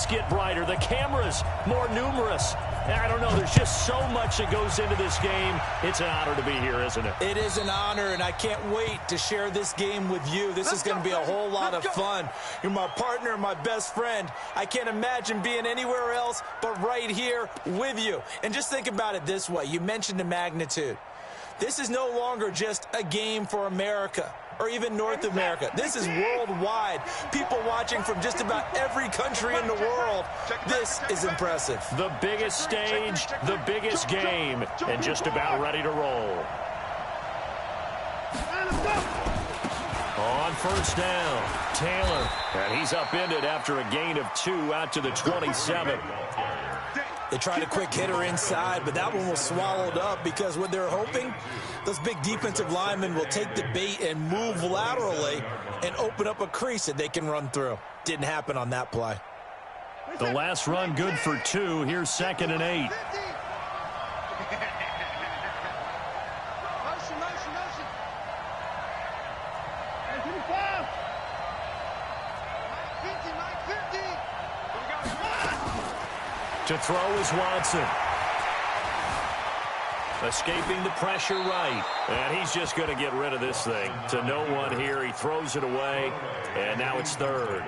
get brighter. The cameras more numerous. I don't know. There's just so much that goes into this game. It's an honor to be here, isn't it? It is an honor, and I can't wait to share this game with you. This is going to be a whole lot of fun. You're my partner, my best friend. I can't imagine being anywhere else but right here with you. And just think about it this way. You mentioned the magnitude. This is no longer just a game for America or even North America. This is worldwide. People watching from just about every country in the world. This is impressive. The biggest stage, the biggest game, and just about ready to roll. On first down, Taylor. And he's upended after a gain of 2 out to the 27. They tried a quick hitter inside, but that one was swallowed up because what they're hoping, those big defensive linemen will take the bait and move laterally and open up a crease that they can run through. Didn't happen on that play. The last run good for 2. Here's 2nd and 8. To throw is Watson. Escaping the pressure right. And he's just going to get rid of this thing. To no one here. He throws it away. And now it's 3rd.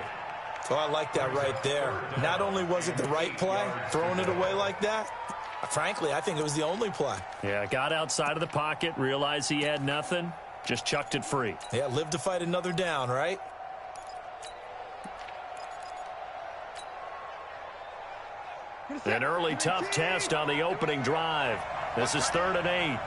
Oh, I like that right there. Not only was it the right play, throwing it away like that, frankly, I think it was the only play. Yeah, got outside of the pocket, realized he had nothing, just chucked it free. Yeah, live to fight another down, right? An early tough test on the opening drive. This is 3rd and 8.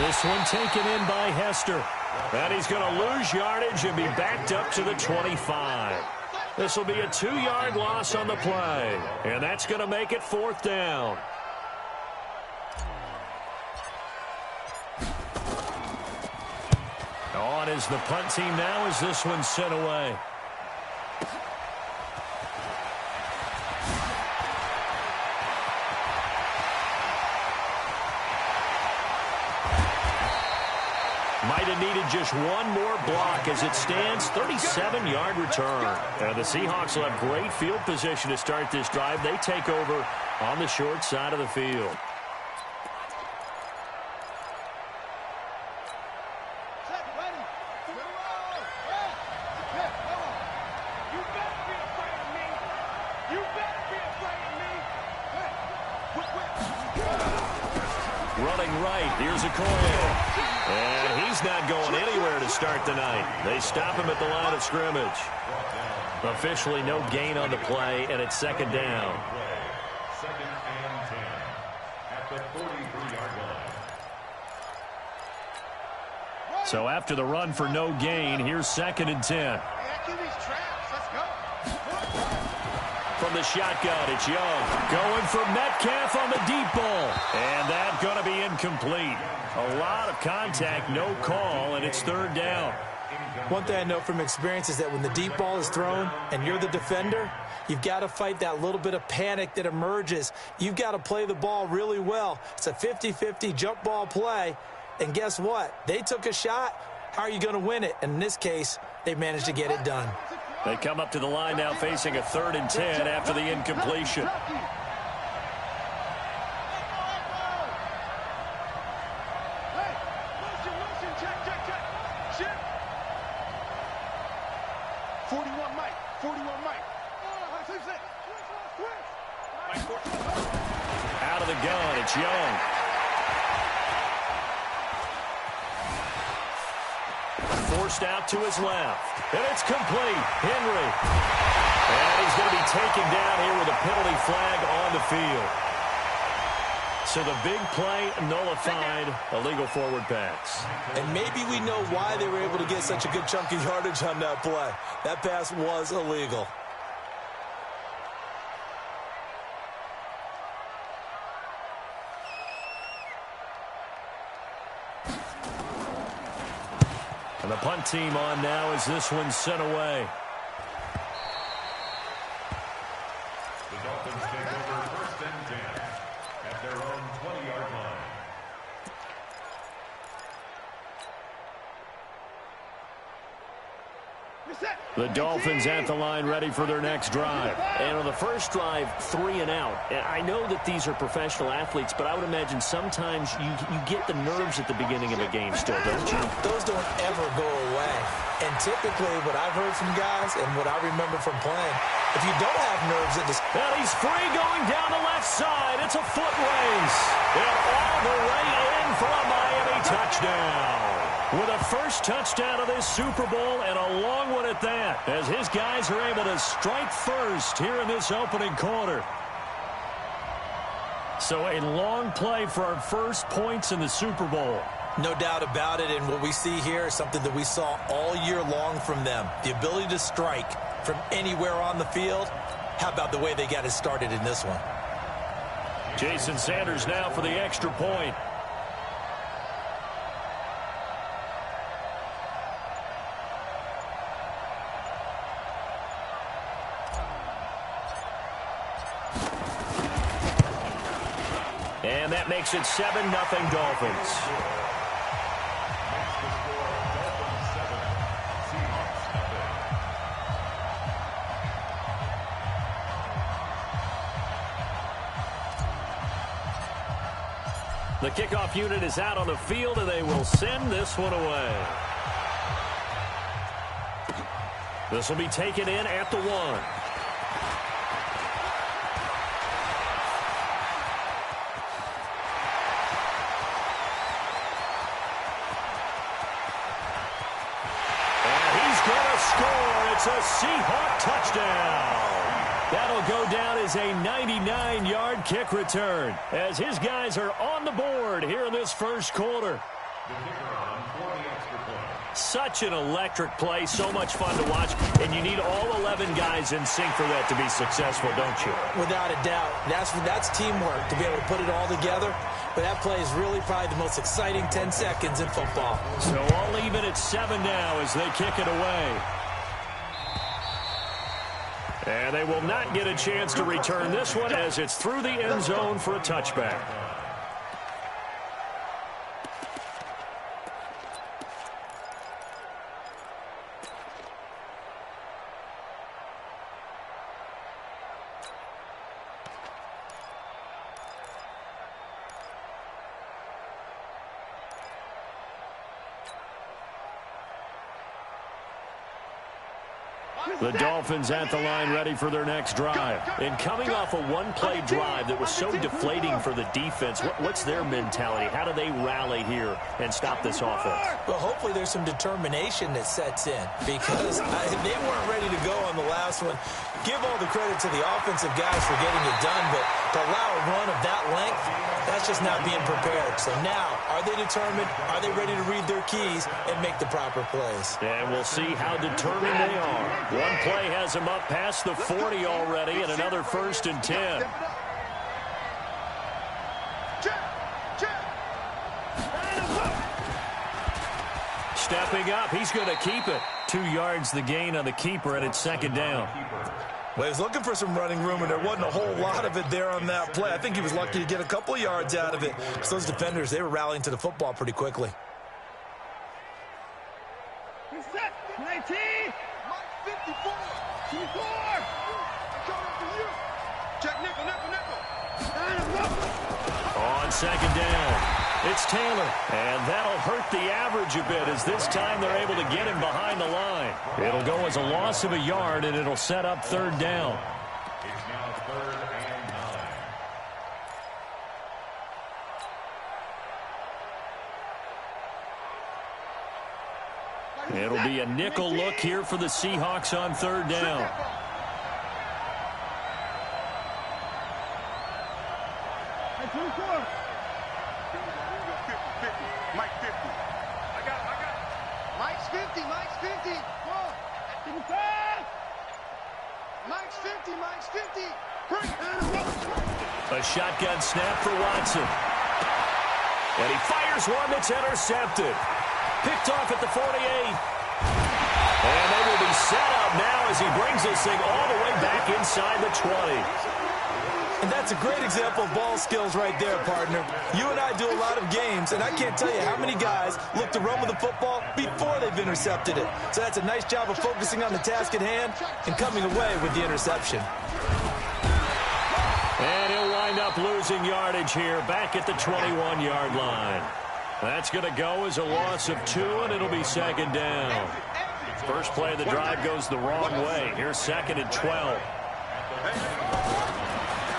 This one taken in by Hester. And he's going to lose yardage and be backed up to the 25. This will be a 2-yard loss on the play. And that's going to make it 4th down. On is the punt team now as this one's sent away. Might have needed just one more block as it stands. 37-yard return. And the Seahawks will have great field position to start this drive. They take over on the short side of the field. Running right, here's Okoye. And he's not going anywhere to start the night. They stop him at the line of scrimmage. Officially no gain on the play, and it's 2nd down. 2nd and 10 at the 43-yard line. So after the run for no gain, here's 2nd and 10. From the shotgun, it's Young. Going for Metcalf on the deep ball. And that's going to be incomplete. A lot of contact, no call, and it's 3rd down. One thing I know from experience is that when the deep ball is thrown and you're the defender, you've got to fight that little bit of panic that emerges. You've got to play the ball really well. It's a 50-50 jump ball play. And guess what? They took a shot. How are you going to win it? And in this case, they managed to get it done. They come up to the line now facing a 3rd and 10 after the incompletion. Out of the gun, it's Young. Forced out to his left. And it's complete. Henry. And he's going to be taken down here with a penalty flag on the field. So the big play nullified, illegal forward pass. And maybe we know why they were able to get such a good chunk of yardage on that play. That pass was illegal. And the punt team on now as this one's sent away. The Dolphins take over 1st and 10 at their own 20-yard line. The Dolphins at the line ready for their next drive. And on the first drive, 3 and out. And I know that these are professional athletes, but I would imagine sometimes you get the nerves at the beginning of a game still, don't you? Those don't ever go away. And typically what I've heard from guys and what I remember from playing, if you don't have nerves at this... And he's free going down the left side. It's a foot race. And all the way in for a Miami touchdown. With a first touchdown of this Super Bowl and a long one at that, as his guys are able to strike first here in this opening quarter. So a long play for our first points in the Super Bowl. No doubt about it, and what we see here is something that we saw all year long from them. The ability to strike from anywhere on the field. How about the way they got it started in this one? Jason Sanders now for the extra point. And that makes it 7-0 Dolphins. The kickoff unit is out on the field, and they will send this one away. This will be taken in at the 1. It's a Seahawk touchdown. That'll go down as a 99-yard kick return as his guys are on the board here in this first quarter. Such an electric play, so much fun to watch, and you need all 11 guys in sync for that to be successful, don't you? Without a doubt. That's teamwork to be able to put it all together. But that play is really probably the most exciting 10 seconds in football. So all even at 7 now as they kick it away. And they will not get a chance to return this one as it's through the end zone for a touchback. The Dolphins at the line ready for their next drive. And coming off a one-play drive that was so deflating for the defense, what's their mentality? How do they rally here and stop this offense? Well, hopefully there's some determination that sets in because they weren't ready to go on the last one. Give all the credit to the offensive guys for getting it done, but to allow a run of that length, that's just not being prepared. So now, are they determined? Are they ready to read their keys and make the proper plays? And we'll see how determined they are. One play has them up past the 40 already, and another 1st and 10. Stepping up, he's going to keep it. 2 yards the gain on the keeper, and it's 2nd down. Well, he was looking for some running room, and there wasn't a whole lot of it there on that play. I think he was lucky to get a couple of yards out of it. Because those defenders, they were rallying to the football pretty quickly. 19, 54, 24. Check nickel. On 2nd down, it's Taylor. And that'll hurt the average a bit as this time they're able to get him behind the line. It'll go as a loss of a yard, and it'll set up 3rd down. It's now 3rd and 9. It'll be a nickel look here for the Seahawks on 3rd down. Mike 50. I got it. Mike's 50. Mike's 50. A shotgun snap for Watson. And he fires one that's intercepted. Picked off at the 48. And they will be set up now as he brings this thing all the way back inside the 20. And that's a great example of ball skills right there, partner. You and I do a lot of games, and I can't tell you how many guys look to run with the football before they've intercepted it. So that's a nice job of focusing on the task at hand and coming away with the interception. And he'll wind up losing yardage here back at the 21-yard line. That's going to go as a loss of 2, and it'll be second down. First play of the drive goes the wrong way. Here's second and 12.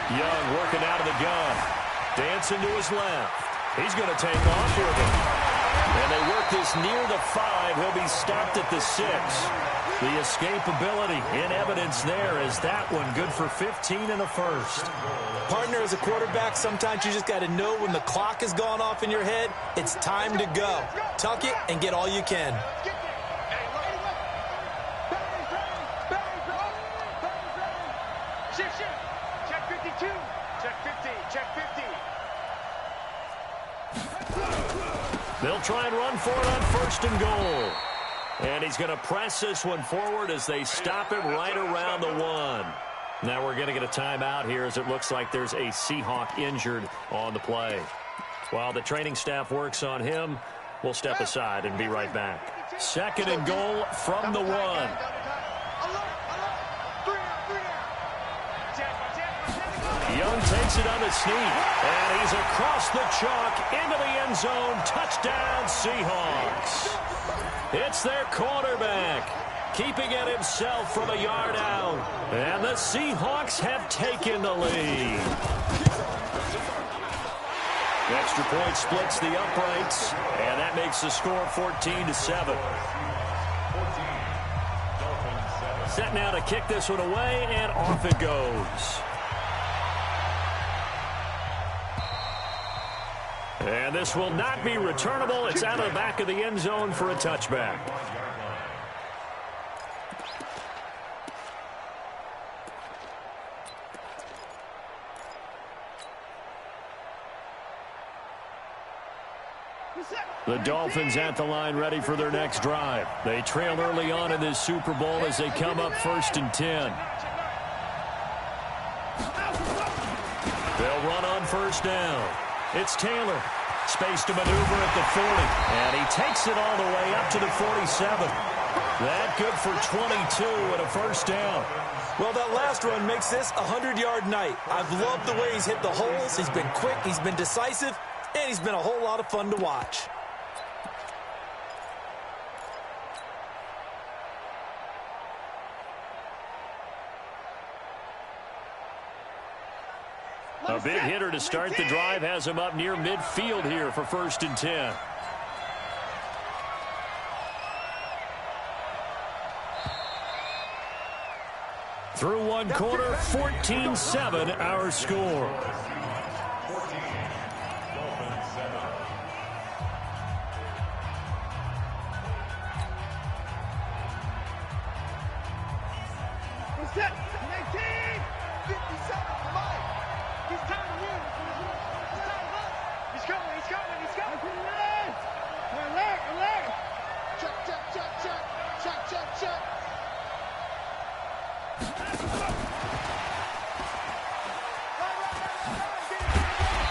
Young working out of the gun. Dancing to his left. He's going to take off with it. And they work this near the 5. He'll be stopped at the 6. The escapability in evidence there is that one good for 15 and a first. Partner, as a quarterback, sometimes you just got to know when the clock has gone off in your head, it's time to go. Tuck it and get all you can. Check 52. Check 50. Check 50. They'll try and run for it on first and goal. And he's going to press this one forward as they stop him right around the 1. Now we're going to get a timeout here as it looks like there's a Seahawk injured on the play. While the training staff works on him, we'll step aside and be right back. Second and goal from the 1. Young takes it on the sneak, and he's across the chalk into the end zone. Touchdown, Seahawks. It's their quarterback, keeping it himself from a yard out. And the Seahawks have taken the lead. Extra point splits the uprights, and that makes the score 14-7. Set now to kick this one away, and off it goes. And this will not be returnable. It's out of the back of the end zone for a touchback. The Dolphins at the line ready for their next drive. They trail early on in this Super Bowl as they come up 1st and 10. They'll run on first down. It's Taylor. Space to maneuver at the 40. And he takes it all the way up to the 47. That good for 22 and a first down. Well, that last run makes this a 100-yard night. I've loved the way he's hit the holes. He's been quick, he's been decisive, and he's been a whole lot of fun to watch. A big hitter to start the drive has him up near midfield here for 1st and 10. Through one quarter, 14-7 our score. Set. 19. 57. He's time to win. He's coming. He's coming. He's coming. Alert. Check.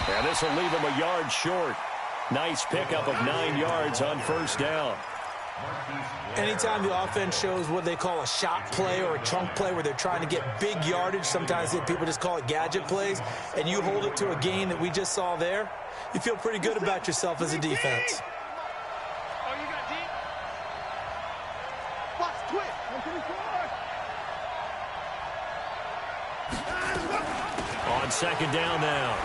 And this will leave him a yard short. Nice pickup of 9 yards on first down. Anytime the offense shows what they call a shot play or a chunk play where they're trying to get big yardage, sometimes people just call it gadget plays, and you hold it to a gain that we just saw there, you feel pretty good about yourself as a defense. Oh, you got deep? Watch, twist. 124. On second down now,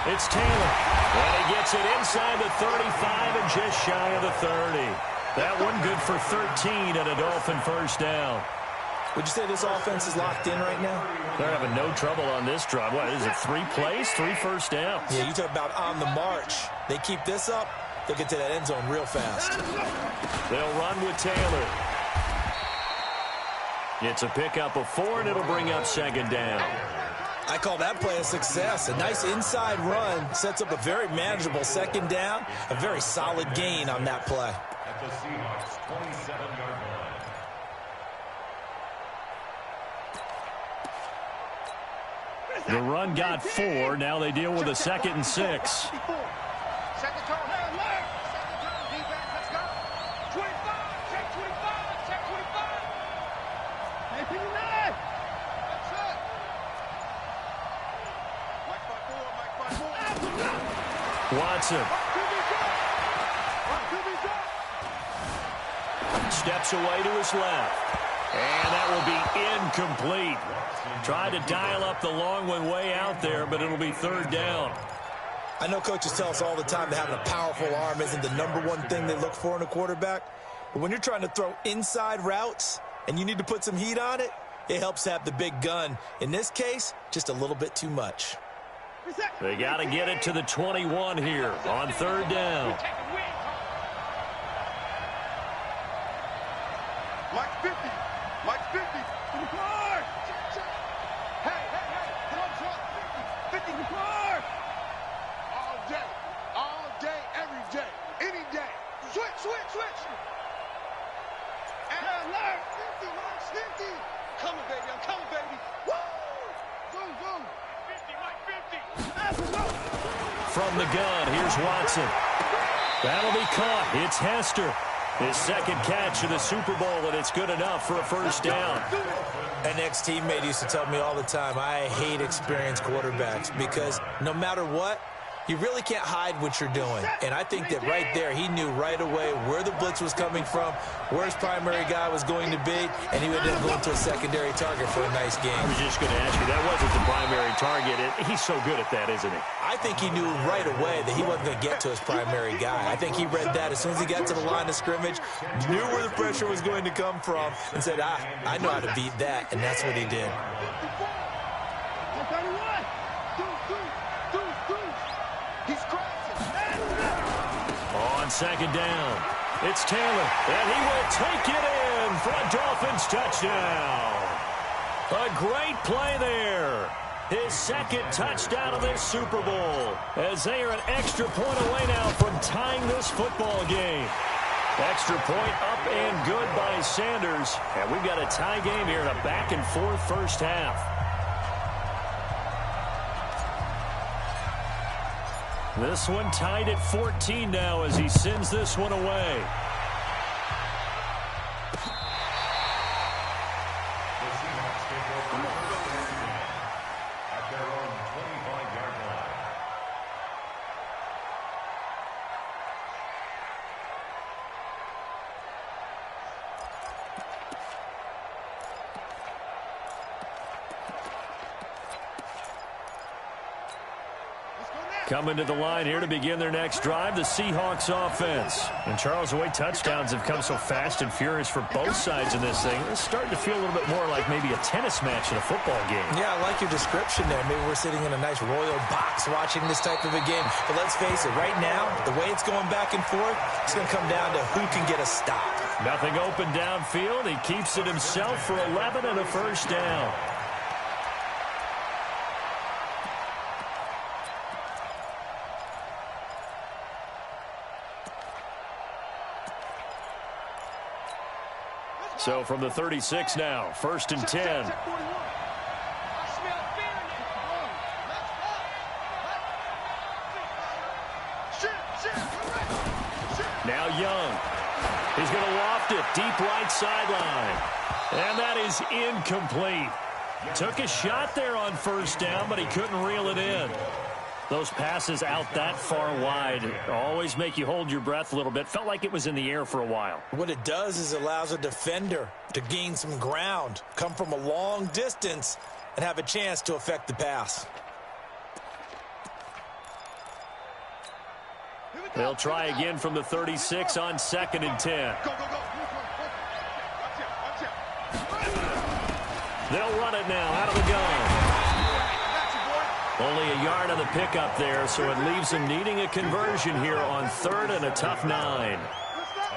it's Taylor. And he gets it inside the 35 and just shy of the 30. That one good for 13 and a Dolphin first down. Would you say this offense is locked in right now? They're having no trouble on this drive. What is it, 3 plays, 3 first downs? Yeah, you talk about on the march. They keep this up, they'll get to that end zone real fast. They'll run with Taylor. It's a pickup of 4, and it'll bring up second down. I call that play a success. A nice inside run sets up a very manageable second down, a very solid gain on that play. At the Seahawks 27-yard line. The run got 4. Now they deal with a 2nd and 6. Second turn. Second turn, defense, let's go. 25, check 25, check 25. Hey, 59. That's it. Mike 5-4, Watson steps away to his left. And that will be incomplete. Tried to dial up the long one way out there, but it'll be 3rd down. I know coaches tell us all the time that having a powerful arm isn't the #1 thing they look for in a quarterback. But when you're trying to throw inside routes and you need to put some heat on it, it helps have the big gun. In this case, just a little bit too much. They got to get it to the 21 here on 3rd down. Mike 50. Mike 50. Hard. Hey. Come on, Trump. 50. 50. Hard. All day, every day, any day. Switch. And alert. 50, Mike 50. Coming, baby. I'm coming, baby. Woo! Go. 50, Mike 50. From the gun, here's Watson. That'll be caught. It's Hester. His 2nd catch of the Super Bowl, and it's good enough for a 1st down. An ex-teammate used to tell me all the time, I hate experienced quarterbacks because no matter what, you really can't hide what you're doing. And I think that right there, he knew right away where the blitz was coming from, where his primary guy was going to be, and he would end up going to a secondary target for a nice game. I was just going to ask you, that wasn't the primary target. He's so good at that, isn't he? I think he knew right away that he wasn't going to get to his primary guy. I think he read that as soon as he got to the line of scrimmage, knew where the pressure was going to come from, and said, I know how to beat that, and that's what he did. On 2nd down, it's Taylor, and he will take it in for a Dolphins touchdown. A great play there. His 2nd touchdown of this Super Bowl, as they are an extra point away now from tying this football game. Extra point up and good by Sanders, and we've got a tie game here in a back-and-forth 1st half. This one tied at 14 now as he sends this one away. At their own 25-yard line. Coming to the line here to begin their next drive, the Seahawks offense. And Charles, the way touchdowns have come so fast and furious for both sides in this thing, it's starting to feel a little bit more like maybe a tennis match in a football game. Yeah, I like your description there. Maybe we're sitting in a nice royal box watching this type of a game. But let's face it, right now, the way it's going back and forth, it's going to come down to who can get a stop. Nothing open downfield. He keeps it himself for 11 and a 1st down. So from the 36 now, 1st and 10. Now Young. He's going to loft it deep right sideline. And that is incomplete. Took a shot there on 1st down, but he couldn't reel it in. Those passes out that far wide always make you hold your breath a little bit. Felt like it was in the air for a while. What it does is it allows a defender to gain some ground, come from a long distance, and have a chance to affect the pass. They'll try again from the 36 on 2nd and 10. They'll run it now out of the gun. Only a yard on the pickup there, so it leaves them needing a conversion here on 3rd and a tough 9.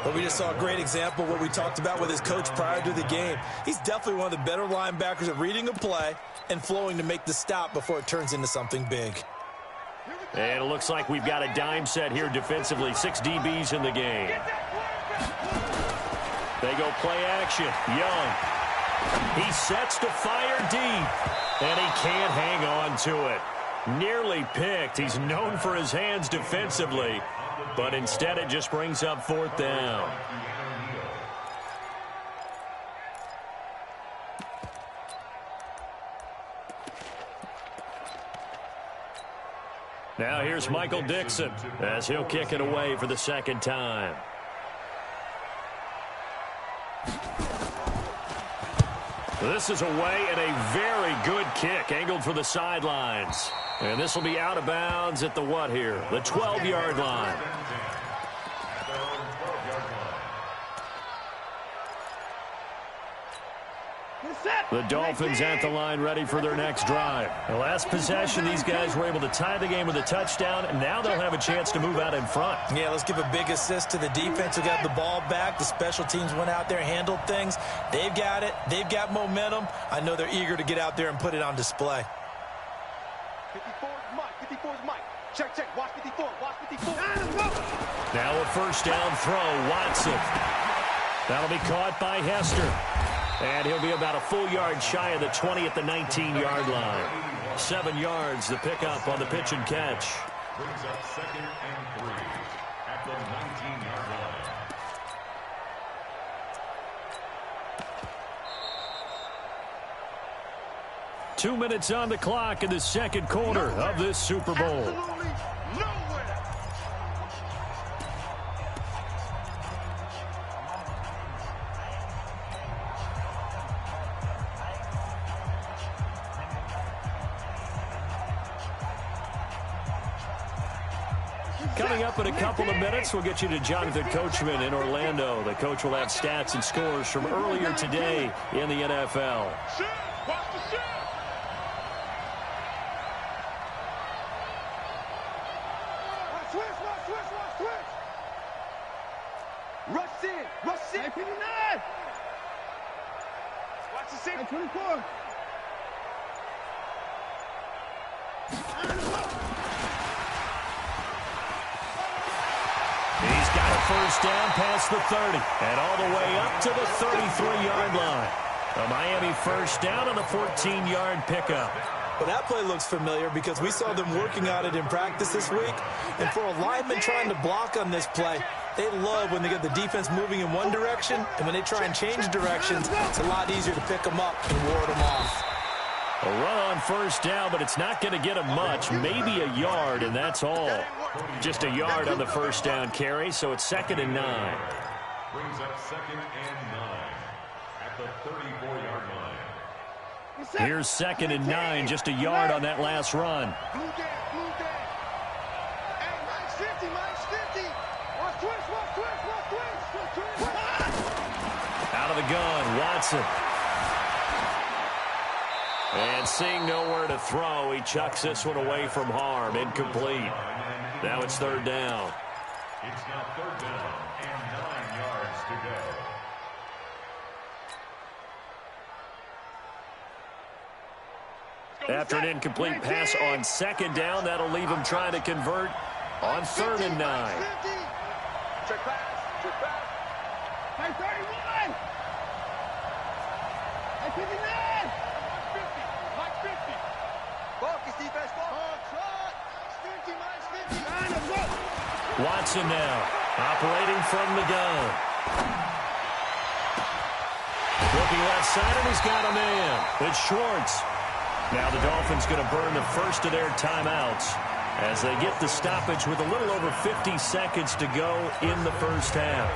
But we just saw a great example of what we talked about with his coach prior to the game. He's definitely one of the better linebackers at reading a play and flowing to make the stop before it turns into something big. And it looks like we've got a dime set here defensively. 6 DBs in the game. They go play action. Young He sets to fire deep, and he can't hang on to it. Nearly picked. He's known for his hands defensively, but instead it just brings up fourth down. Now here's Michael Dixon as he'll kick it away for the second time. This is away and a very good kick angled for the sidelines. And this will be out of bounds at the what here? The 12-yard line. The Dolphins at the line ready for their next drive. The last possession, these guys were able to tie the game with a touchdown, and now they'll have a chance to move out in front. Yeah, let's give a big assist to the defense who got the ball back. The special teams went out there, handled things. They've got it. They've got momentum. I know they're eager to get out there and put it on display. 54 is Mike. 54 is Mike. Check, check. Watch 54. Watch 54. Now a first down throw, Watson. That'll be caught by Hester. And he'll be about a full yard shy of the 20 at the 19-yard line. 7 yards, the pickup on the pitch and catch. Brings up 2nd and 3 at the 19-yard line. Two minutes on the clock in the second quarter of this Super Bowl. Absolutely nowhere. Coming up in a couple of minutes, we'll get you to Jonathan Coachman in Orlando. The coach will have stats and scores from earlier today in the NFL. Shoot. Watch the shoot. Watch switch. Watch switch. Watch switch. Rush in. Rush in. 59. Watch the center. 24. He's got a first down past the 30 and all the way up to the 33-yard line. A Miami first down on the 14-yard pickup. Well, that play looks familiar because we saw them working on it in practice this week. And for a lineman trying to block on this play, they love when they get the defense moving in one direction, and when they try and change directions, it's a lot easier to pick them up and ward them off. A run on first down, but it's not going to get him much, maybe a yard, and that's all. Just a yard on the first down carry, so it's 2nd and 9. Brings up 2nd and 9 at the 34-yard line. Here's 2nd and 9, just a yard on that last run. Blue game. Blue game. Hey, Mike's 50. Mike's 50. Watch twist. Watch twist. Watch twist. Out of the gun, Watson. And seeing nowhere to throw, he chucks this one away from harm. Incomplete. Now it's 3rd down. It's now 3rd down and 9 yards to go. After an incomplete pass on 2nd down, that'll leave him trying to convert on 3rd and 9. Check pass. Check pass. Hey, 31. Hey, 59. Mike 50. Focus, defense. Watson now, operating from the gun. Looking left side, and he's got a man. It's Schwartz. Now the Dolphins going to burn the first of their timeouts as they get the stoppage with a little over 50 seconds to go in the first half.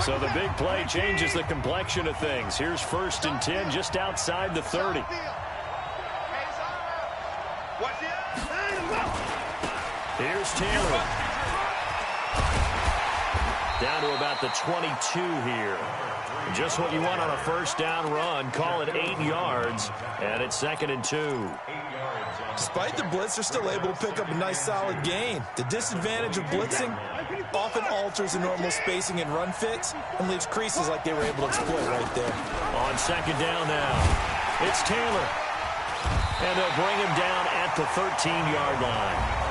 So the big play changes the complexion of things. Here's 1st and 10 just outside the 30. Here's Taylor. Down to about the 22 here. Just what you want on a first down run. Call it 8 yards, and it's 2nd and 2. Despite the blitz, they're still able to pick up a nice solid gain. The disadvantage of blitzing often alters the normal spacing and run fits and leaves creases like they were able to exploit right there. On 2nd down now, it's Taylor. And they'll bring him down at the 13-yard line.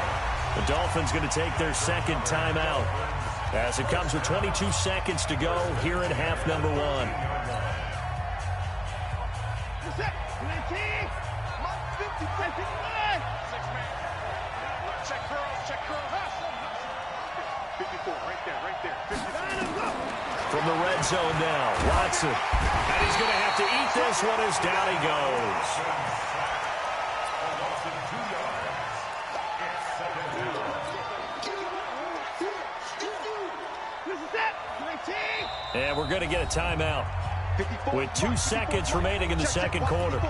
The Dolphins going to take their 2nd timeout. as it comes with 22 seconds to go here in half number one. From the red zone now, Watson. And he's going to have to eat this one as down he goes. And we're going to get a timeout with 2 seconds remaining in the second quarter.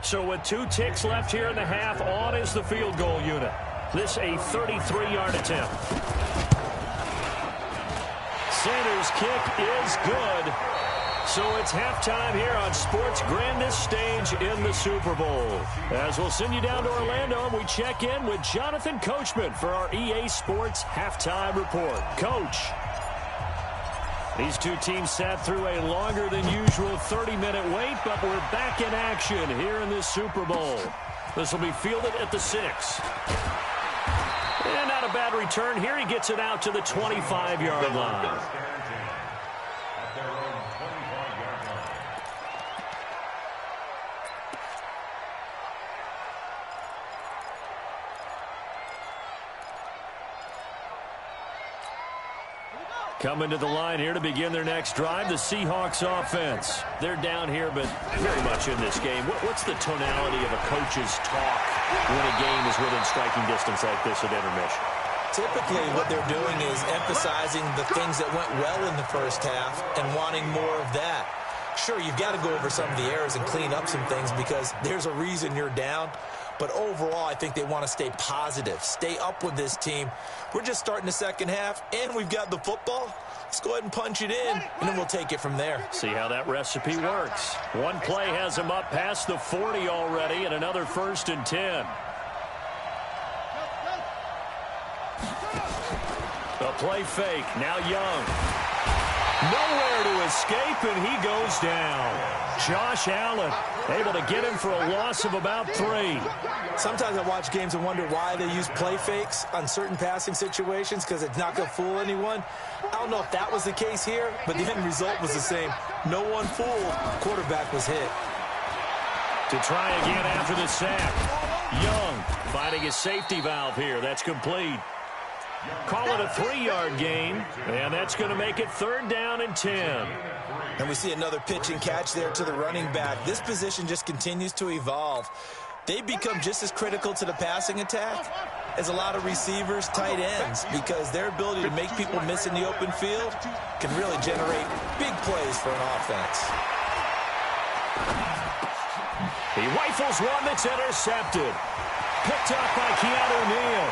So with 2 ticks left here in the half, on is the field goal unit. This a 33-yard attempt. Sanders' kick is good. So it's halftime here on sports' grandest stage in the Super Bowl. As we'll send you down to Orlando, and we check in with Jonathan Coachman for our EA Sports Halftime Report. Coach. These two teams sat through a longer than usual 30-minute wait, but we're back in action here in this Super Bowl. This will be fielded at the 6. And not a bad return here. He gets it out to the 25-yard line. Coming to the line here to begin their next drive, the Seahawks offense. They're down here, but very much in this game. What's the tonality of a coach's talk when a game is within striking distance like this at intermission? Typically, what they're doing is emphasizing the things that went well in the first half and wanting more of that. Sure, you've got to go over some of the errors and clean up some things because there's a reason you're down. But overall, I think they want to stay positive, stay up with this team. We're just starting the second half, and we've got the football. Let's go ahead and punch it in, and then we'll take it from there. See how that recipe works. One play has him up past the 40 already, and another 1st and 10. A play fake. Now Young. Nowhere to escape, and he goes down. Josh Allen able to get him for a loss of about 3. Sometimes I watch games and wonder why they use play fakes on certain passing situations because it's not going to fool anyone. I don't know if that was the case here, but the end result was the same. No one fooled. Quarterback was hit. To try again after the sack. Young finding his safety valve here. That's complete. Call it a 3-yard gain, and that's going to make it 3rd down and 10. And we see another pitch and catch there to the running back. This position just continues to evolve. They become just as critical to the passing attack as a lot of receivers, tight ends, because their ability to make people miss in the open field can really generate big plays for an offense. He rifles one that's intercepted. Picked up by Keanu Neal.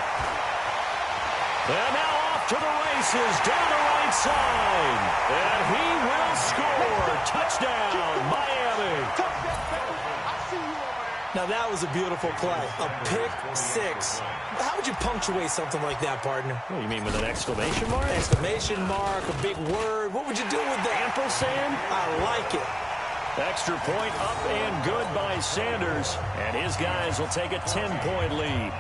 And now off to the races, down the right side. And he will score. Touchdown, Miami. Now that was a beautiful play. A pick 6. How would you punctuate something like that, partner? What, you mean with an exclamation mark? Exclamation mark, a big word. What would you do with that? Ampersand? I like it. Extra point up and good by Sanders. And his guys will take a 10-point lead.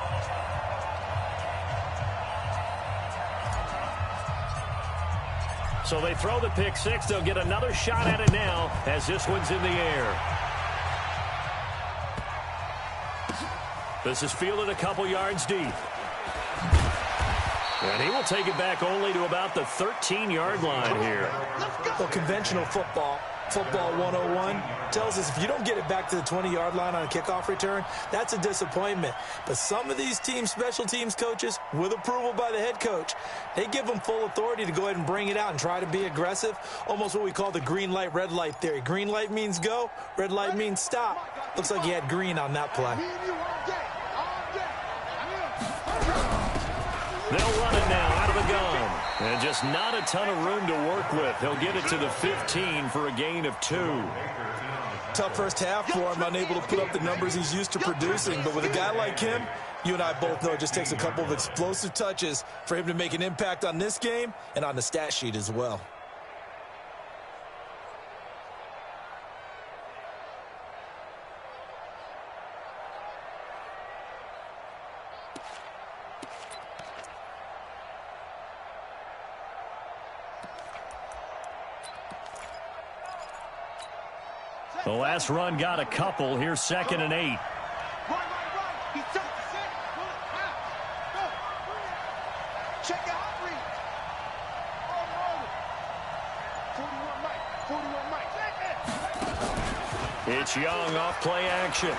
So they throw the pick 6. They'll get another shot at it now as this one's in the air. This is fielded a couple yards deep. And he will take it back only to about the 13-yard line here. Well, conventional football 101, tells us if you don't get it back to the 20-yard line on a kickoff return, that's a disappointment. But some of these teams, special teams coaches, with approval by the head coach, they give them full authority to go ahead and bring it out and try to be aggressive, almost what we call the green light, red light theory. Green light means go, red light means stop. Looks like he had green on that play. They'll run it now out of the gun. And just not a ton of room to work with. He'll get it to the 15 for a gain of 2. Tough first half for him, unable to put up the numbers he's used to producing. But with a guy like him, you and I both know it just takes a couple of explosive touches for him to make an impact on this game and on the stat sheet as well. The last run got a couple. Here's 2nd and 8. Right. He's set. Pull it. Go. Check your hot read. Over. 41 Mike. It's Young off play action.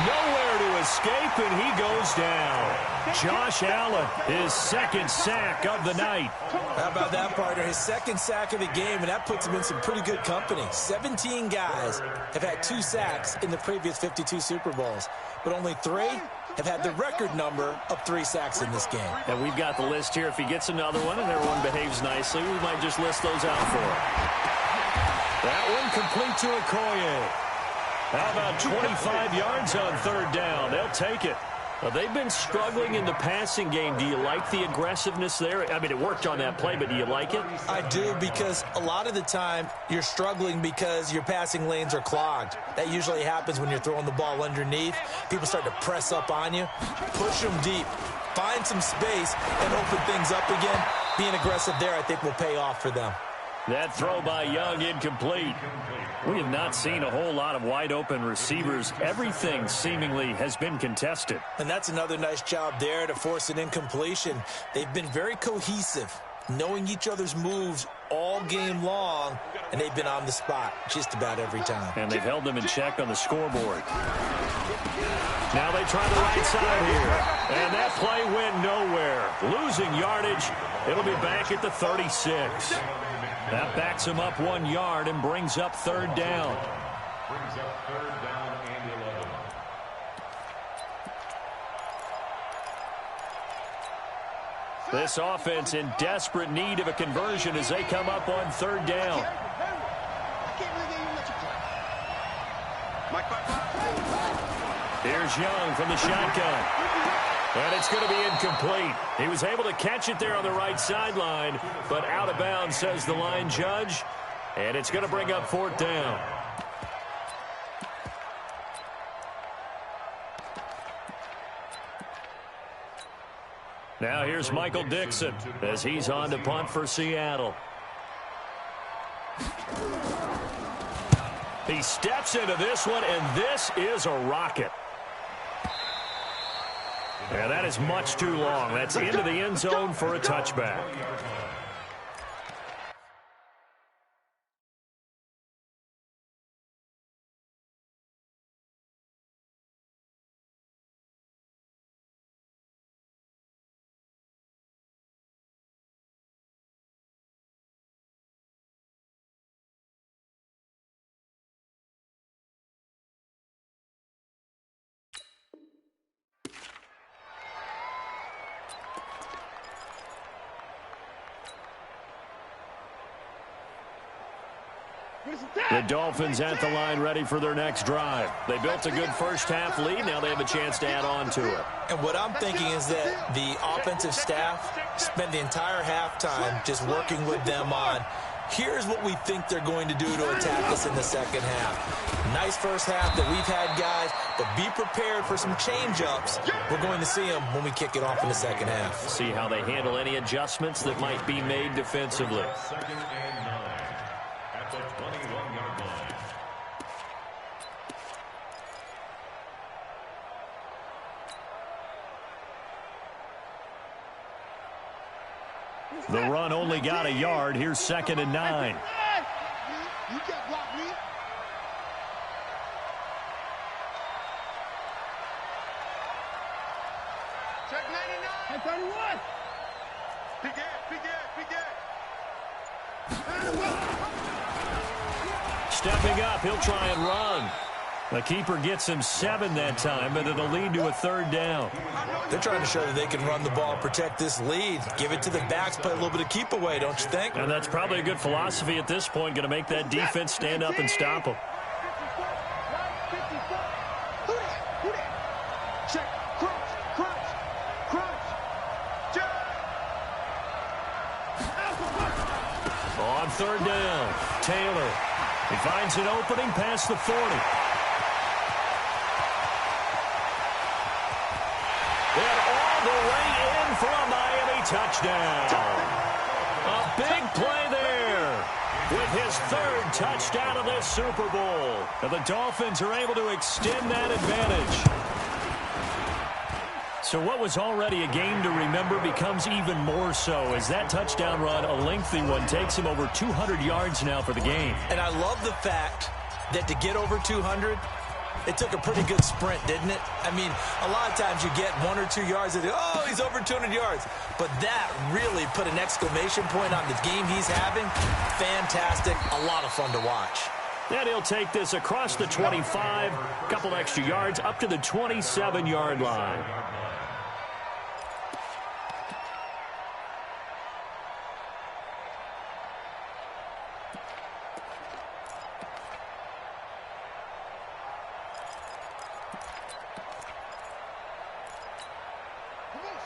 Nowhere to escape, and he goes down. Josh Allen, his 2nd sack of the night. How about that, partner? His 2nd sack of the game, and that puts him in some pretty good company. 17 guys have had 2 sacks in the previous 52 Super Bowls, but only 3 have had the record number of 3 sacks in this game. And we've got the list here. If he gets another one and everyone behaves nicely, we might just list those out for him. That one complete to Okoye. How about 25 yards on 3rd down? They'll take it. They've been struggling in the passing game. Do you like the aggressiveness there? I mean, it worked on that play, but do you like it? I do, because a lot of the time you're struggling because your passing lanes are clogged. That usually happens when you're throwing the ball underneath. People start to press up on you. Push them deep. Find some space and open things up again. Being aggressive there, I think, will pay off for them. That throw by Young incomplete. We have not seen a whole lot of wide-open receivers. Everything seemingly has been contested. And that's another nice job there to force an incompletion. They've been very cohesive, knowing each other's moves all game long, and they've been on the spot just about every time. And they've held them in check on the scoreboard. Now they try the right side here. And that play went nowhere. Losing yardage. It'll be back at the 36. That backs him up 1 yard and brings up 3rd down. Brings up 3rd down and 11. This offense in desperate need of a conversion as they come up on 3rd down. I can't believe they even let you play. Mike. Here's Young from the shotgun. And it's going to be incomplete. He was able to catch it there on the right sideline, but out of bounds, says the line judge. And it's going to bring up 4th down. Now here's Michael Dixon as he's on to punt for Seattle. He steps into this one, and this is a rocket. And that is much too long. That's into the end zone for a touchback. The Dolphins at the line ready for their next drive. They built a good first half lead. Now they have a chance to add on to it. And what I'm thinking is that the offensive staff spent the entire halftime just working with them on, here's what we think they're going to do to attack us in the second half. Nice first half that we've had, guys, but be prepared for some change-ups. We're going to see them when we kick it off in the second half. See how they handle any adjustments that might be made defensively. 2nd and 9 at the 21-yard line. The run only got a yard. Here's 2nd and 9. You can't block me. Check 99. 31. Big Stepping up, he'll try and run. The keeper gets him 7 that time, but it'll lead to a 3rd down. They're trying to show that they can run the ball, protect this lead. Give it to the backs, play a little bit of keep away, don't you think? And that's probably a good philosophy at this point, going to make that defense stand up and stop them. Who that? Check. Crunch. Check. On 3rd down, Taylor. He finds an opening past the 40. And all the way in for a Miami touchdown. A big play there with his his third touchdown of this Super Bowl. And the Dolphins are able to extend that advantage. So what was already a game to remember becomes even more so as that touchdown run, a lengthy one, takes him over 200 yards now for the game. And I love the fact that to get over 200, it took a pretty good sprint, didn't it? I mean, a lot of times you get 1 or 2 yards and, oh, he's over 200 yards. But that really put an exclamation point on the game he's having. Fantastic. A lot of fun to watch. And he'll take this across the 25, a couple extra yards up to the 27-yard line.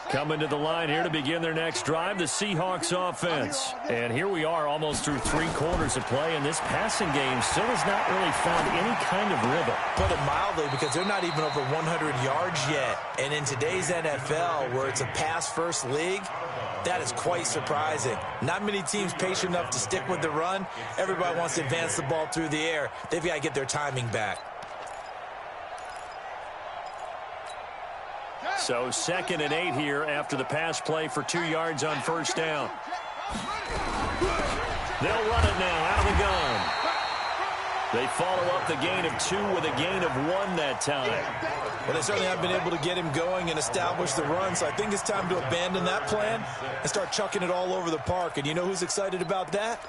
Coming to the line here to begin their next drive, the Seahawks offense. And here we are almost through 3 quarters of play, and this passing game still has not really found any kind of rhythm. Put it mildly, because they're not even over 100 yards yet. And in today's NFL, where it's a pass-first league, that is quite surprising. Not many teams patient enough to stick with the run. Everybody wants to advance the ball through the air. They've got to get their timing back. So 2nd and 8 here after the pass play for 2 yards on first down. They'll run it now out of the gun. They follow up the gain of 2 with a gain of 1 that time. Well, they certainly have been able to get him going and establish the run, so I think it's time to abandon that plan and start chucking it all over the park. And you know who's excited about that?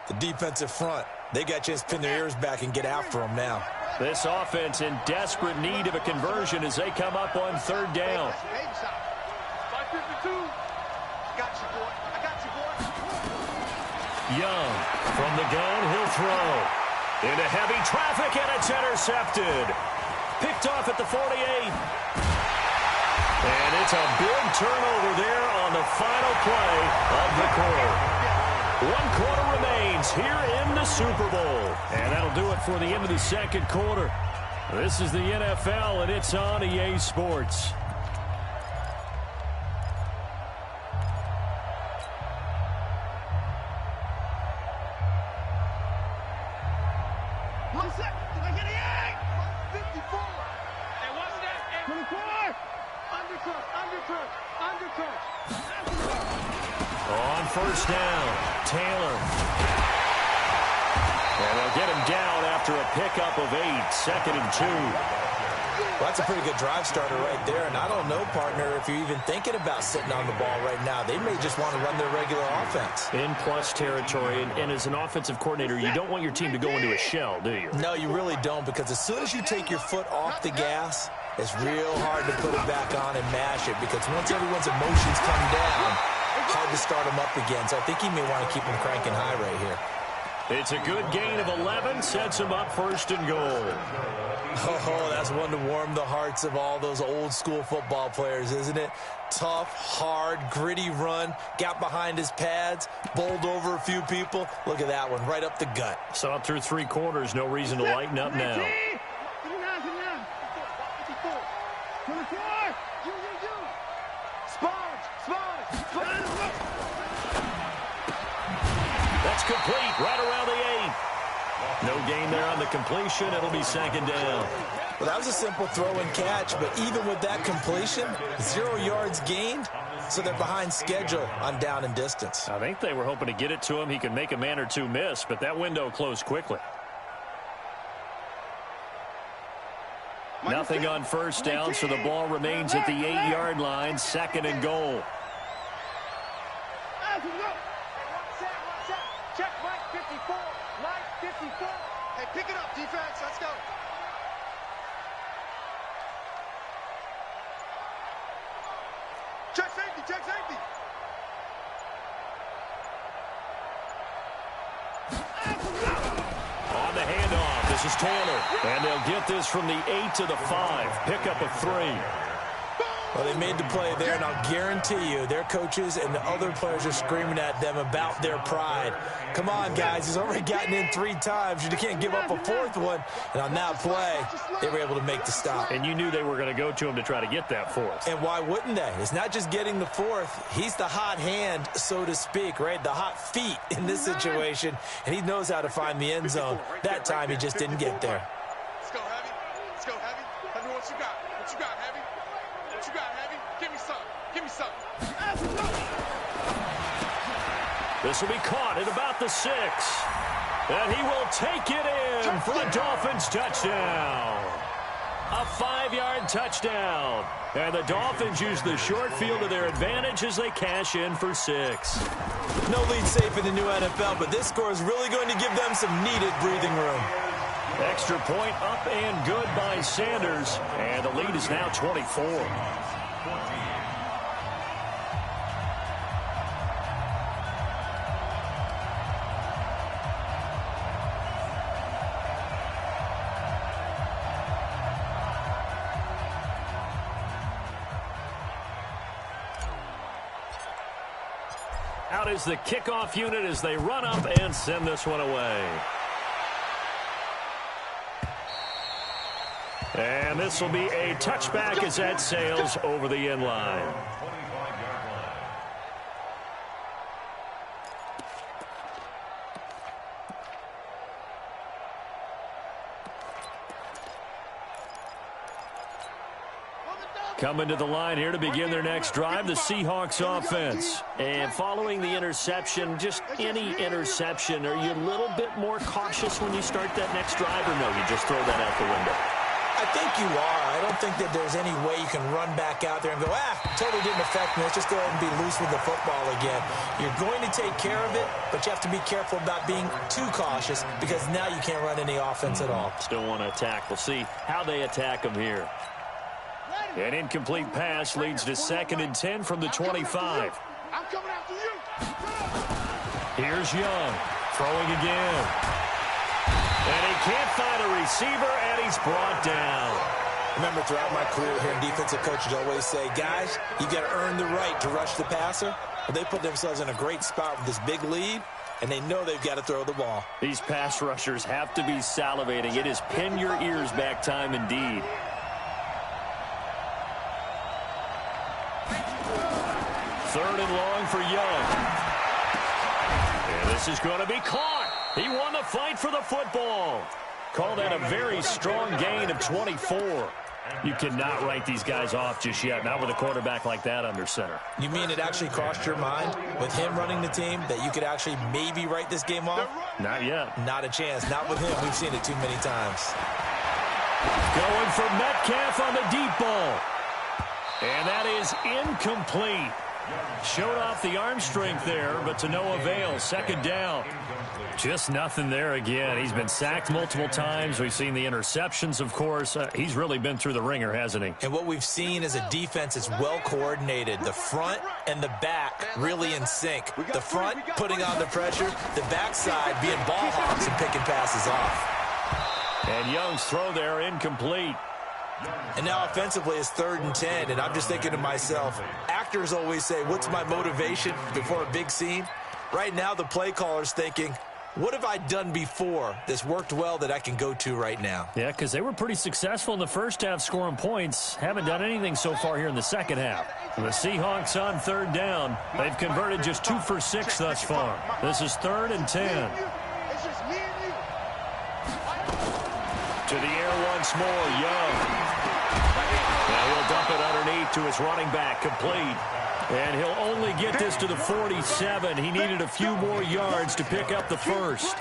The defensive front. They got a chance to pin their ears back and get after him now. This offense in desperate need of a conversion as they come up on 3rd down. Young from the gun, he'll throw. Into heavy traffic, and it's intercepted. Picked off at the 48. And it's a big turnover there on the final play of the quarter. 1 quarter remains here in the Super Bowl. And that'll do it for the end of the 2nd quarter. This is the NFL, and it's on EA Sports. On first down, Taylor. And they'll get him down after a pickup of 8, 2nd and 2. Well, that's a pretty good drive starter right there. And I don't know, partner, if you're even thinking about sitting on the ball right now. They may just want to run their regular offense. In plus territory, and as an offensive coordinator, you don't want your team to go into a shell, do you? No, you really don't, because as soon as you take your foot off the gas, it's real hard to put it back on and mash it, because once everyone's emotions come down, hard to start them up again. So I think he may want to keep them cranking high right here. It's a good gain of 11, sets him up 1st and goal. Oh, that's one to warm the hearts of all those old school football players, isn't it? Tough, hard, gritty run, got behind his pads, bowled over a few people. Look at that one, right up the gut. Saw it through 3 quarters, no reason to lighten up now. That's complete, right around the 8. No gain there on the completion. It'll be 2nd down. Well, that was a simple throw and catch, but even with that completion, 0 yards gained, so they're behind schedule on down and distance. I think they were hoping to get it to him. He could make a man or 2 miss, but that window closed quickly. Nothing on first down, so the ball remains at the 8-yard line, 2nd and goal. Check Mike 54. Mike 54. Hey, pick it up, defense. Let's go. Check safety. Check safety. On the handoff, this is Taylor. And they'll get this from the 8 to the 5. Pickup of 3. Boom! Well, they made the play there, and I'll guarantee you their coaches and the other players are screaming at them about their pride. Come on, guys. He's already gotten in 3 times. You can't give up a 4th one. And on that play, they were able to make the stop. And you knew they were going to go to him to try to get that 4th. And why wouldn't they? It's not just getting the 4th. He's the hot hand, so to speak, right? The hot feet in this situation. And he knows how to find the end zone. That time, he just didn't get there. Let's go, Heavy. Let's go, Heavy. Tell me what you got. What you got, Heavy? What you got, Heavy? Give me some. Give me some. This will be caught at about the 6. And he will take it in for a Dolphins touchdown. A 5-yard touchdown. And the Dolphins use the short field to their advantage as they cash in for 6. No lead safe in the new NFL, but this score is really going to give them some needed breathing room. Extra point up and good by Sanders. And the lead is now 24. Out is the kickoff unit as they run up and send this one away. And this will be a touchback as that sails over the end line. Coming to the line here to begin their next drive, the Seahawks offense. And following the interception, just any interception, are you a little bit more cautious when you start that next drive, or no, you just throw that out the window? I think you are. I don't think that there's any way you can run back out there and go, totally didn't affect me. Let's just go ahead and be loose with the football again. You're going to take care of it, but you have to be careful about being too cautious because now you can't run any offense at all. Still want to attack. We'll see how they attack them here. An incomplete pass leads to 2nd and 10 from the 25. I'm coming after you. Here's Young, throwing again. And he can't find a receiver, and he's brought down. Remember, throughout my career here, defensive coaches always say, guys, you got to earn the right to rush the passer. But they put themselves in a great spot with this big lead, and they know they've got to throw the ball. These pass rushers have to be salivating. It is pin your ears back time indeed. Third and long for Young. And this is going to be caught. He won the fight for the football. Call that a very strong gain of 24. You cannot write these guys off just yet, not with a quarterback like that under center. You mean it actually crossed your mind with him running the team that you could actually maybe write this game off? Not yet. Not a chance. Not with him. We've seen it too many times. Going for Metcalf on the deep ball. And that is incomplete. Showed off the arm strength there, but to no avail. 2nd down. Just nothing there again. He's been sacked multiple times. We've seen the interceptions, of course. He's really been through the ringer, hasn't he? And what we've seen is a defense that's well coordinated. The front and the back really in sync. The front putting on the pressure. The backside being ball hawks and picking passes off. And Young's throw there incomplete. And now offensively it's 3rd and 10, and I'm just thinking to myself, actors always say, what's my motivation before a big scene? Right now the play caller's thinking, what have I done before that's worked well that I can go to right now? Yeah, because they were pretty successful in the first half scoring points. Haven't done anything so far here in the second half. The Seahawks on 3rd down. They've converted just 2 for 6 thus far. This is 3rd and 10. It's just me and you. To the air once more, Young. Now he'll dump it underneath to his running back, complete. And he'll only get this to the 47. He needed a few more yards to pick up the first.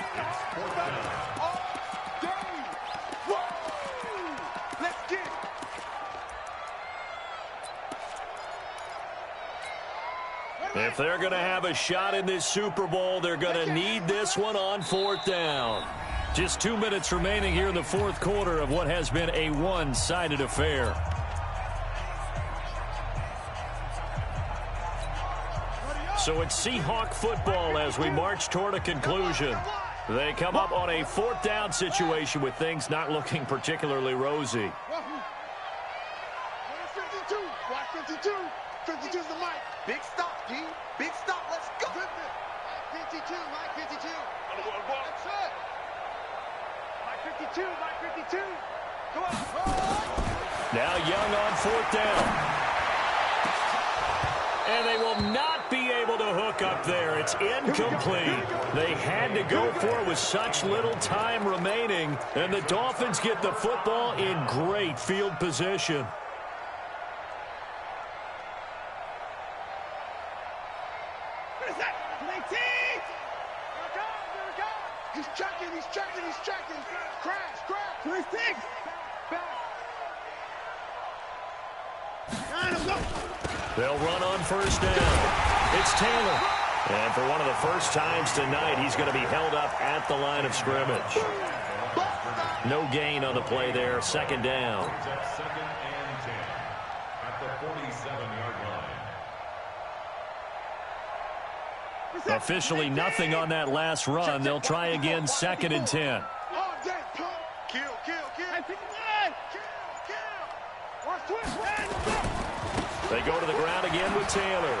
If they're going to have a shot in this Super Bowl, they're going to need this one on 4th down. Just 2 minutes remaining here in the 4th quarter of what has been a one-sided affair. So it's Seahawk football as we march toward a conclusion. They come up on a 4th down situation with things not looking particularly rosy. 52. 52's the mic. Big stop, G. Big stop. Let's go. 50. Mike 52. Mike 52. That's it. Mike 52. Mike 52. Go on. Now Young on 4th down. And they will not be able to hook up there. It's incomplete. They had to go for it with such little time remaining. And the Dolphins get the football in great field position. He's checking. Crash. 26. Back. They'll run on 1st down. It's Taylor. And for one of the first times tonight, he's going to be held up at the line of scrimmage. No gain on the play there. 2nd down. Second and 10 at the 47-yard line. Officially nothing on that last run. They'll try again 2nd and 10. Kill. They go to the ground again with Taylor.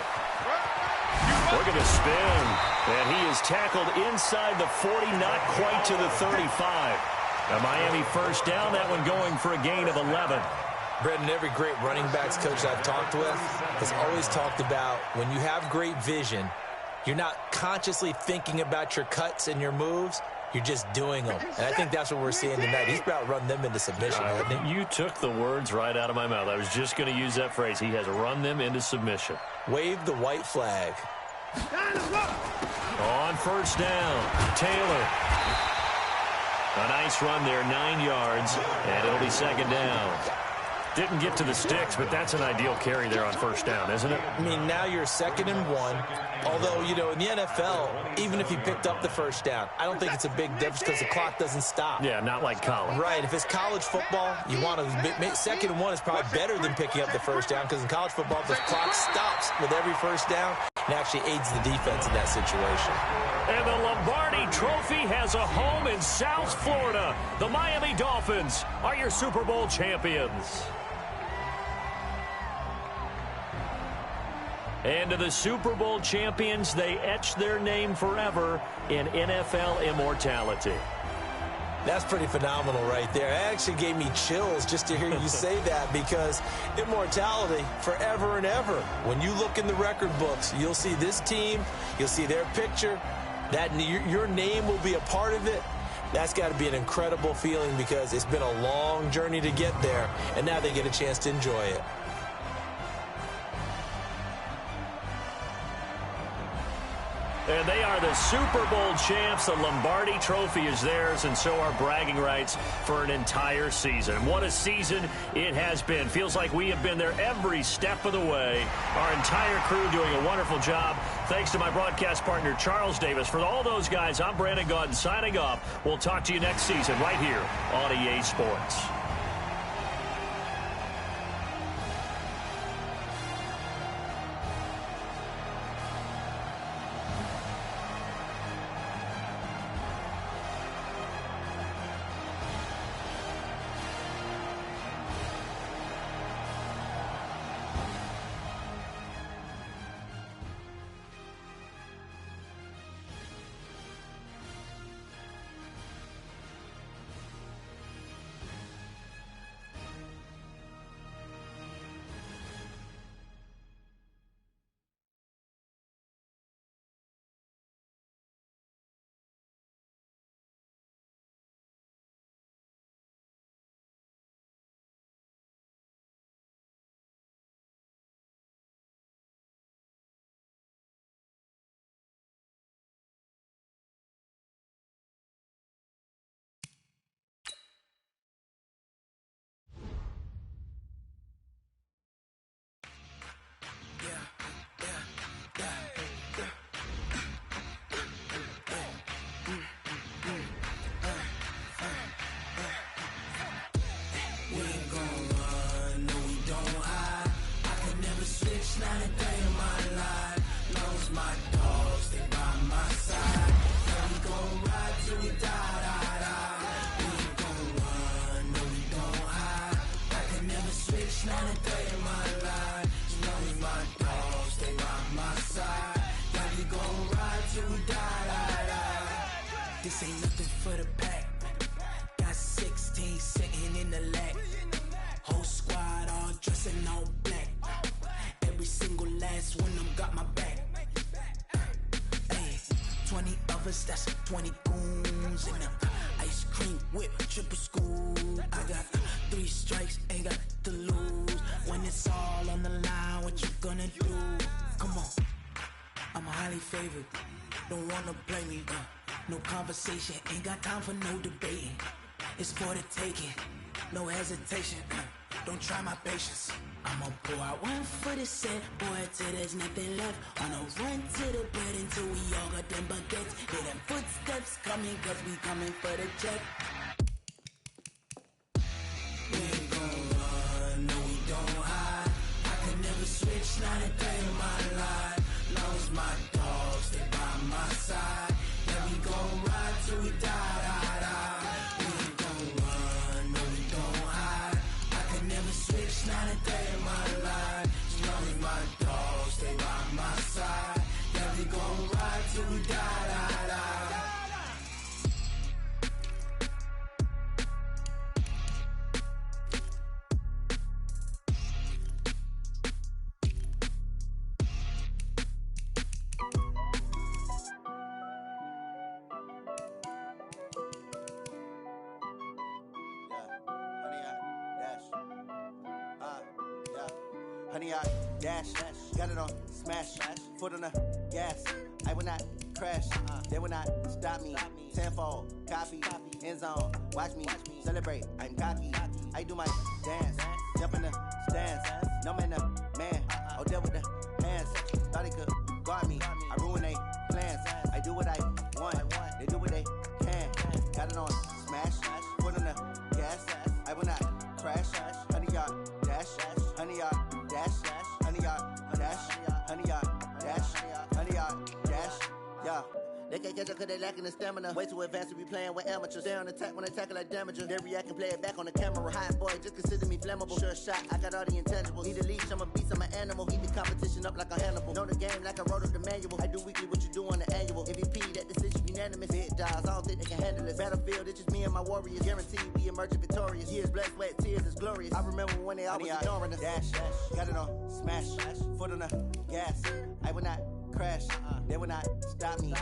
Look at the spin. And he is tackled inside the 40, not quite to the 35. A Miami 1st down, that one going for a gain of 11. Brendan, every great running backs coach I've talked with has always talked about when you have great vision, you're not consciously thinking about your cuts and your moves. You're just doing them. And I think that's what we're seeing tonight. He's about run them into submission, hasn't he? You took the words right out of my mouth. I was just going to use that phrase. He has run them into submission. Wave the white flag. On 1st down, Taylor. A nice run there, 9 yards, and it'll be 2nd down. Didn't get to the sticks, but that's an ideal carry there on 1st down, isn't it? I mean, now you're 2nd and 1. Although, you know, in the NFL, even if he picked up the 1st down, I don't think it's a big difference because the clock doesn't stop. Yeah, not like college. Right. If it's college football, you want to 2nd and 1 is probably better than picking up the 1st down because in college football, the clock stops with every 1st down and actually aids the defense in that situation. And the Lombardi Trophy has a home in South Florida. The Miami Dolphins are your Super Bowl champions. And to the Super Bowl champions, they etch their name forever in NFL immortality. That's pretty phenomenal right there. It actually gave me chills just to hear you say that because immortality forever and ever. When you look in the record books, you'll see this team, you'll see their picture, that your name will be a part of it. That's got to be an incredible feeling because it's been a long journey to get there, and now they get a chance to enjoy it. And they are the Super Bowl champs. The Lombardi Trophy is theirs, and so are bragging rights for an entire season. What a season it has been. Feels like we have been there every step of the way. Our entire crew doing a wonderful job. Thanks to my broadcast partner, Charles Davis. For all those guys, I'm Brandon Gaudin signing off. We'll talk to you next season right here on EA Sports. 20 goons in them. Ice cream whip, triple scoop. I got 3 strikes, ain't got to lose. When it's all on the line, what you gonna do? Come on, I'm highly favored. Don't wanna play me, no conversation, ain't got time for no debating. It's for the taking, no hesitation. Don't try my patience. I'ma pour out one for the set, boy, till there's nothing left. On a run to the bread until we all got them baguettes. Hear them footsteps coming, cause we coming for the check. We ain't gon' run, no we don't hide. I can never switch, not a day in my life. Long as my dogs stay by my side. Yeah, we gon' ride till we die, die, die. We ain't gon' run, no we don't hide. I can never switch, not a day in my life. As long as my dogs stay by my side. Yeah, we gon' ride till we die, die, die. Honey, I dash, got it on smash, foot on the gas. I will not crash, they will not stop me. Tenfold, copy, end zone, watch me celebrate. I'm cocky, I do my dance, jump in the stands. No man, man, I'll deal with the hands. Thought he could guard me, I ruin they plans. I do what I want, they do what they can. Got it on smash, foot on the gas. I will not crash, honey, y'all dash, honey, y'all dash, honey, y'all dash, honey, y'all dash, honey, y'all dash, yeah. They can't catch up cause they lacking the stamina. Way too advanced to be playing with amateurs. Stay on attack when they tackle like damager. They react and play it back on the camera. Hot boy, just consider me flammable. Sure shot, I got all the intangibles. Need a leash, I'm a beast, I'm an animal. Eat the competition up like a Hannibal. Know the game like I wrote up the manual. I do weekly what you do on the annual. MVP, that decision unanimous. Hit dials, I don't think they can handle it. Battlefield, it's just me and my warriors. Guaranteed we emerging victorious. Years, blood, sweat, tears, it's glorious. I remember when they always ignoring us. Dash, got it on smash, foot on the gas. I will not crash, they will not stop me.